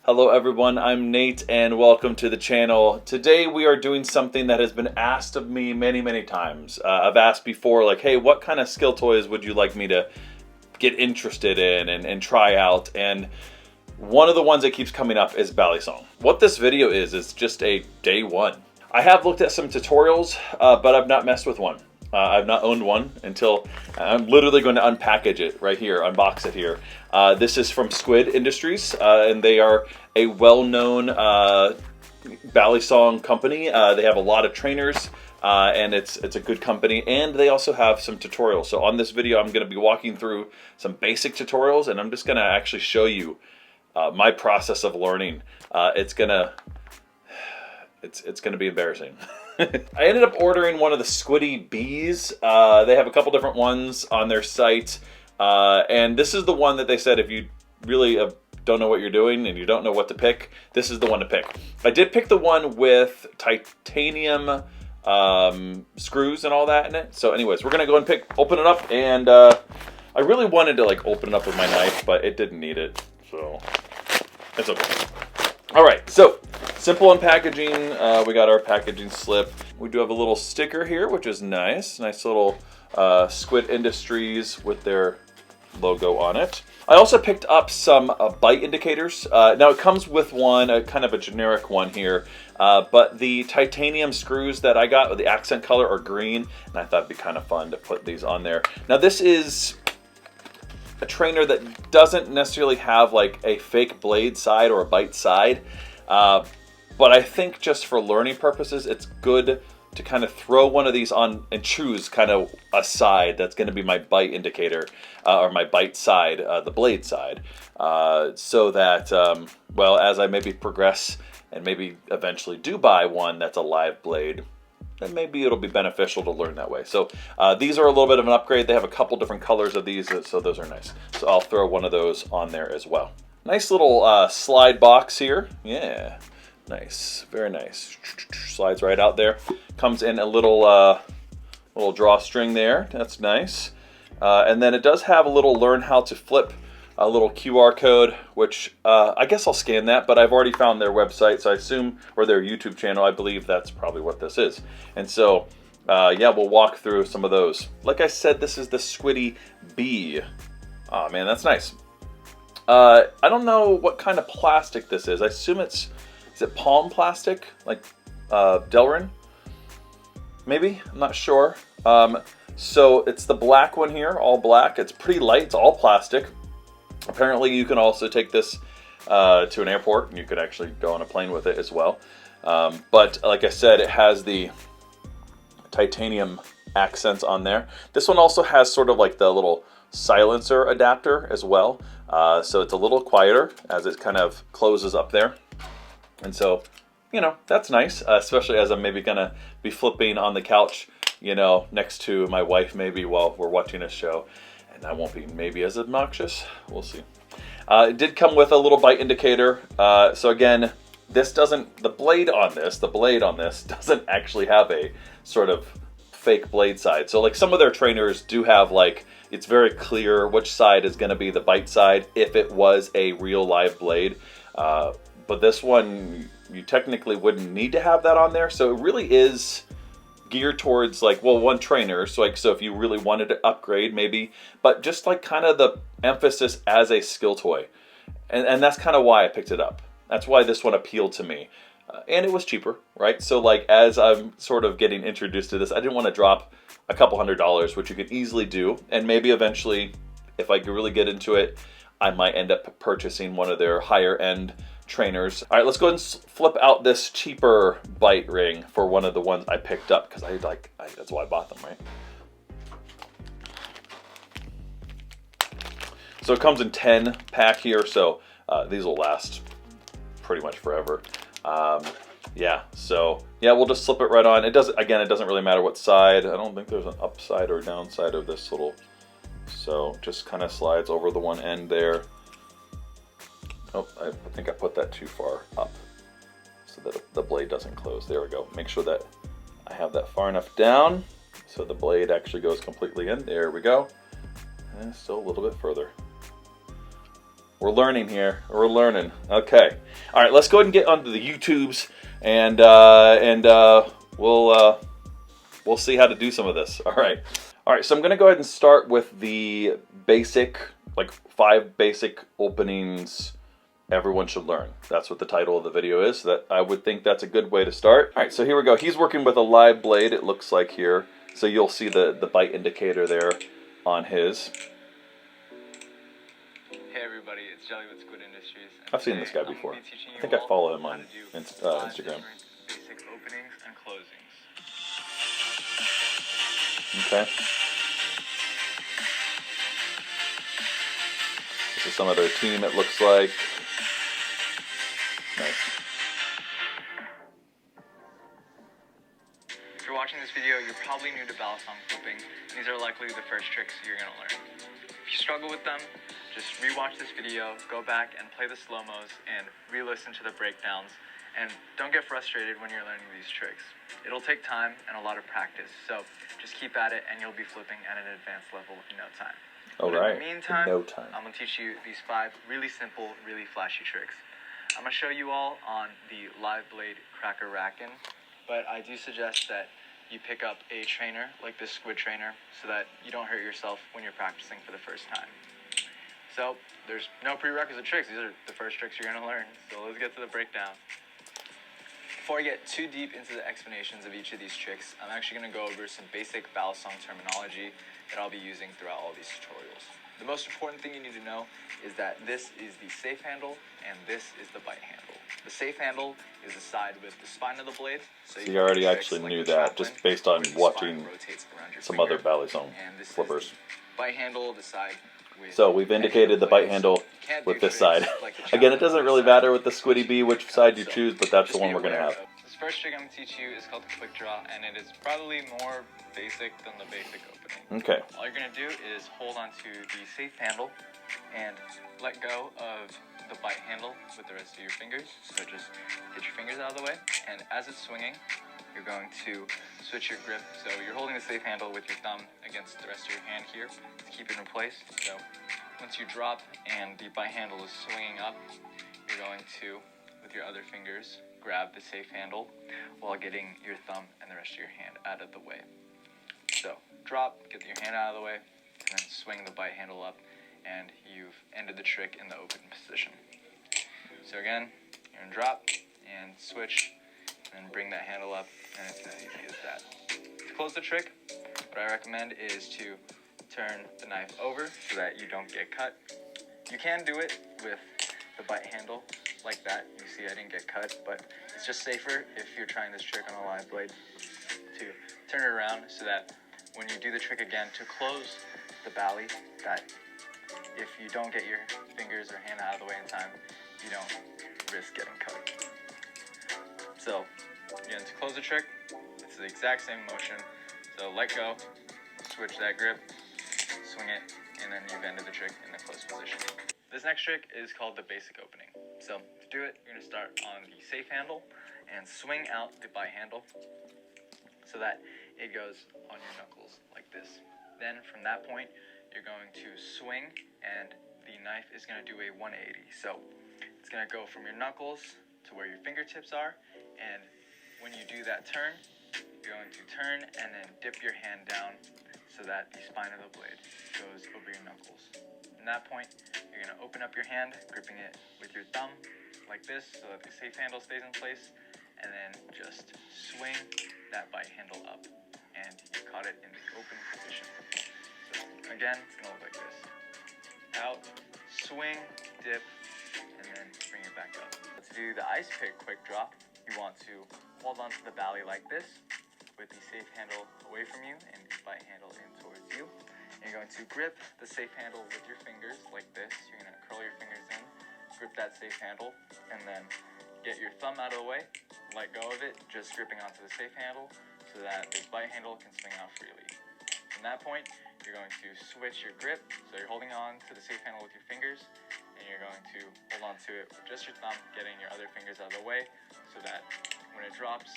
Hello everyone, I'm Nate and welcome to the channel. Today we are doing something that has been asked of me many times. I've asked before, like, hey, what kind of skill toys would you like me to get interested in and try out? And one of the ones that keeps coming up is Balisong. What this video is just a day one. I have looked at some tutorials, but I've not messed with one. I've not owned one until I'm literally going to unpackage it right here, unbox it here. This is from Squared Industries, and they are a well-known Balisong company. They have a lot of trainers, and it's a good company, and they also have some tutorials. So on this video, I'm going to be walking through some basic tutorials, and I'm just going to actually show you my process of learning. It's gonna be embarrassing. I ended up ordering one of the Squiddy Bees. They have a couple different ones on their site, and this is the one that they said if you really don't know what you're doing and you don't know what to pick, this is the one to pick. I did pick the one with titanium screws and all that in it. So anyways, we're gonna go and open it up, and I really wanted to like open it up with my knife, but it didn't need it, so it's okay. All right, so simple unpackaging. We got our packaging slip. We do have a little sticker here, which is nice. Nice little Squared Industries with their logo on it. I also picked up some bite indicators. Now it comes with one, kind of a generic one here, but the titanium screws that I got with the accent color are green, and I thought it'd be kind of fun to put these on there. Now this is a trainer that doesn't necessarily have like a fake blade side or a bite side, but I think just for learning purposes, it's good to kind of throw one of these on and choose kind of a side that's going to be my bite indicator, or my bite side, the blade side, so that, well, as I maybe progress and maybe eventually do buy one that's a live blade, then maybe it'll be beneficial to learn that way. So these are a little bit of an upgrade. They have a couple different colors of these, so those are nice. So I'll throw one of those on there as well. Nice little slide box here. Yeah, nice, very nice. Slides right out there. Comes in a little drawstring there. That's nice. And then it does have a little learn how to flip, a little QR code, which I guess I'll scan that, but I've already found their website, so I assume, or their YouTube channel, I believe that's probably what this is. And so, yeah, we'll walk through some of those. Like I said, this is the Squiddy Bee. Oh man, that's nice. I don't know what kind of plastic this is. I assume is it palm plastic, like Delrin? Maybe, I'm not sure. So it's the black one here, all black. It's pretty light, it's all plastic. Apparently you can also take this to an airport, and you could actually go on a plane with it as well. But like I said, it has the titanium accents on there. This one also has sort of like the little silencer adapter as well. So it's a little quieter as it kind of closes up there. And so, you know, that's nice, especially as I'm maybe gonna be flipping on the couch, you know, next to my wife maybe while we're watching a show. And I won't be maybe as obnoxious. We'll see. It did come with a little bite indicator. So again, this doesn't, the blade on this doesn't actually have a sort of fake blade side. So like some of their trainers do have like, it's very clear which side is going to be the bite side if it was a real live blade. But this one, you technically wouldn't need to have that on there. So it really is geared towards like, well, one trainer, so like, so if you really wanted to upgrade maybe, but just like kind of the emphasis as a skill toy, and that's kind of why I picked it up. That's why this one appealed to me, and it was cheaper, right? So like as I'm sort of getting introduced to this, I didn't want to drop a couple $100s, which you could easily do, and maybe eventually, if I could really get into it, I might end up purchasing one of their higher end trainers. All right, let's go ahead and flip out this cheaper bite ring for one of the ones I picked up, because that's why I bought them, right? So it comes in 10 pack here, so these will last pretty much forever. Yeah, so yeah, we'll just slip it right on. It doesn't really matter what side. I don't think there's an upside or downside of this little, so just kind of slides over the one end there. Oh, I think I put that too far up so that the blade doesn't close. There we go. Make sure that I have that far enough down so the blade actually goes completely in. There we go. And still a little bit further. We're learning here. We're learning. Okay. All right. Let's go ahead and get onto the YouTubes, and we'll see how to do some of this. All right. All right. So I'm gonna go ahead and start with the basic, like 5 basic openings everyone should learn. That's what the title of the video is. That I would think that's a good way to start. All right. So here we go. He's working with a live blade. It looks like here. So you'll see the bite indicator there on his. Hey everybody, it's Jelly with Squid Industries. I've seen this guy before. I think I follow him on Instagram. Basic openings and closings. Okay. This is some of their team, it looks like. Nice. If you're watching this video, you're probably new to Balisong flipping. These are likely the first tricks you're going to learn. If you struggle with them, just rewatch this video, go back and play the slow-mos, and re-listen to the breakdowns. And don't get frustrated when you're learning these tricks. It'll take time and a lot of practice, so just keep at it and you'll be flipping at an advanced level in no time. Alright, in the meantime, no time. I'm going to teach you these 5 really simple, really flashy tricks. I'm going to show you all on the live blade cracker rackin', but I do suggest that you pick up a trainer like this squid trainer so that you don't hurt yourself when you're practicing for the first time. So, there's no prerequisite tricks. These are the first tricks you're going to learn. So let's get to the breakdown. Before I get too deep into the explanations of each of these tricks, I'm actually going to go over some basic Balisong terminology that I'll be using throughout all these tutorials. The most important thing you need to know is that this is the safe handle and this is the bite handle. The safe handle is the side with the spine of the blade. So you already actually knew that just based on watching some other Balisong flippers. Bite handle, the side. So we've indicated the bite handle with this side. Again, it doesn't really matter with the Squiddy Bee which side you choose, but that's the one we're going to have. This first trick I'm going to teach you is called the quick draw, and it is probably more basic than the basic opening. Okay. All you're going to do is hold onto the safe handle and let go of the bite handle with the rest of your fingers. So just get your fingers out of the way, and as it's swinging, you're going to switch your grip. So you're holding the safe handle with your thumb against the rest of your hand here to keep it in place. So once you drop and the bite handle is swinging up, you're going to, with your other fingers, grab the safe handle while getting your thumb and the rest of your hand out of the way. So drop, get your hand out of the way, and then swing the bite handle up, and you've ended the trick in the open position. So again, you're going to drop and switch, and bring that handle up, and it's as easy as that. To close the trick, what I recommend is to turn the knife over so that you don't get cut. You can do it with the bite handle like that. You see I didn't get cut, but it's just safer if you're trying this trick on a live blade to turn it around so that when you do the trick again to close the bally, that if you don't get your fingers or hand out of the way in time, you don't risk getting cut. So, again, to close the trick, it's the exact same motion. So let go, switch that grip, swing it, and then you've ended the trick in the closed position. This next trick is called the basic opening. So to do it, you're going to start on the safe handle and swing out the bite handle so that it goes on your knuckles like this. Then from that point, you're going to swing and the knife is going to do a 180. So it's going to go from your knuckles to where your fingertips are, and when you do that turn, you're going to turn and then dip your hand down so that the spine of the blade goes over your knuckles. From that point, you're going to open up your hand, gripping it with your thumb like this so that the safe handle stays in place, and then just swing that bite handle up, and you caught it in the open position. So again, it's going to look like this. Out, swing, dip, and then bring it back up. To do the ice pick quick drop, you want to hold onto the bally like this with the safe handle away from you and the bite handle in towards you. And you're going to grip the safe handle with your fingers like this. You're going to curl your fingers in, grip that safe handle, and then get your thumb out of the way, let go of it, just gripping onto the safe handle so that the bite handle can swing out freely. From that point, you're going to switch your grip, so you're holding on to the safe handle with your fingers, and you're going to hold on to it with just your thumb, getting your other fingers out of the way, so that when it drops,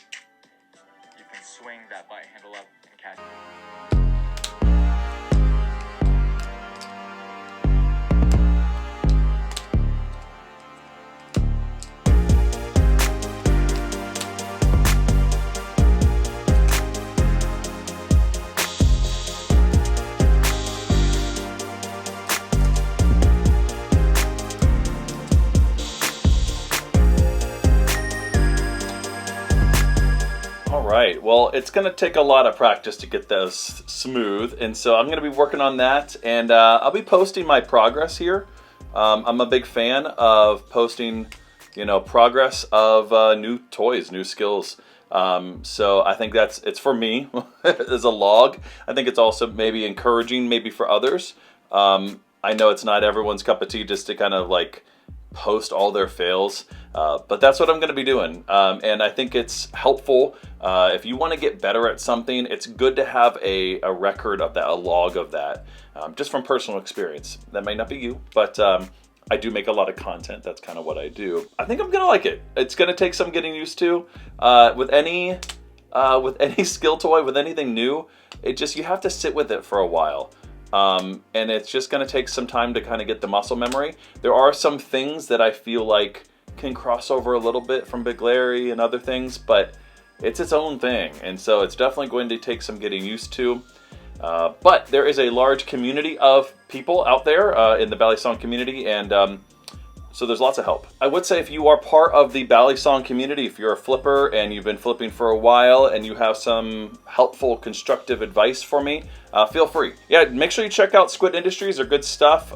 you can swing that bite handle up and catch it. right, well, it's going to take a lot of practice to get those smooth, and so I'm going to be working on that, and I'll be posting my progress here. I'm a big fan of posting, you know, progress of new toys, new skills. So I think it's for me as a log. I think it's also maybe encouraging maybe for others. I know it's not everyone's cup of tea just to kind of like post all their fails, but that's what I'm going to be doing. And I think it's helpful. If you want to get better at something, it's good to have a record of that, a log of that, just from personal experience. That may not be you, but I do make a lot of content. That's kind of what I do. I think I'm going to like it. It's going to take some getting used to. With any skill toy, with anything new, you have to sit with it for a while. And it's just going to take some time to kind of get the muscle memory. There are some things that I feel like can cross over a little bit from Big Larry and other things, but it's its own thing. And so it's definitely going to take some getting used to. But there is a large community of people out there in the Balisong community, and so there's lots of help. I would say if you are part of the Balisong community, if you're a flipper and you've been flipping for a while and you have some helpful, constructive advice for me, feel free. Yeah, make sure you check out Squid Industries. They're good stuff.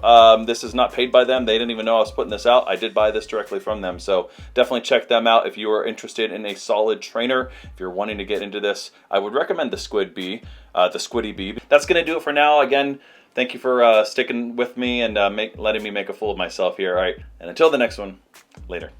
This is not paid by them. They didn't even know I was putting this out. I did buy this directly from them. So definitely check them out if you are interested in a solid trainer. If you're wanting to get into this, I would recommend the Squid Bee, the Squiddy Bee. That's going to do it for now. Again, thank you for sticking with me and letting me make a fool of myself here. All right, and until the next one, later.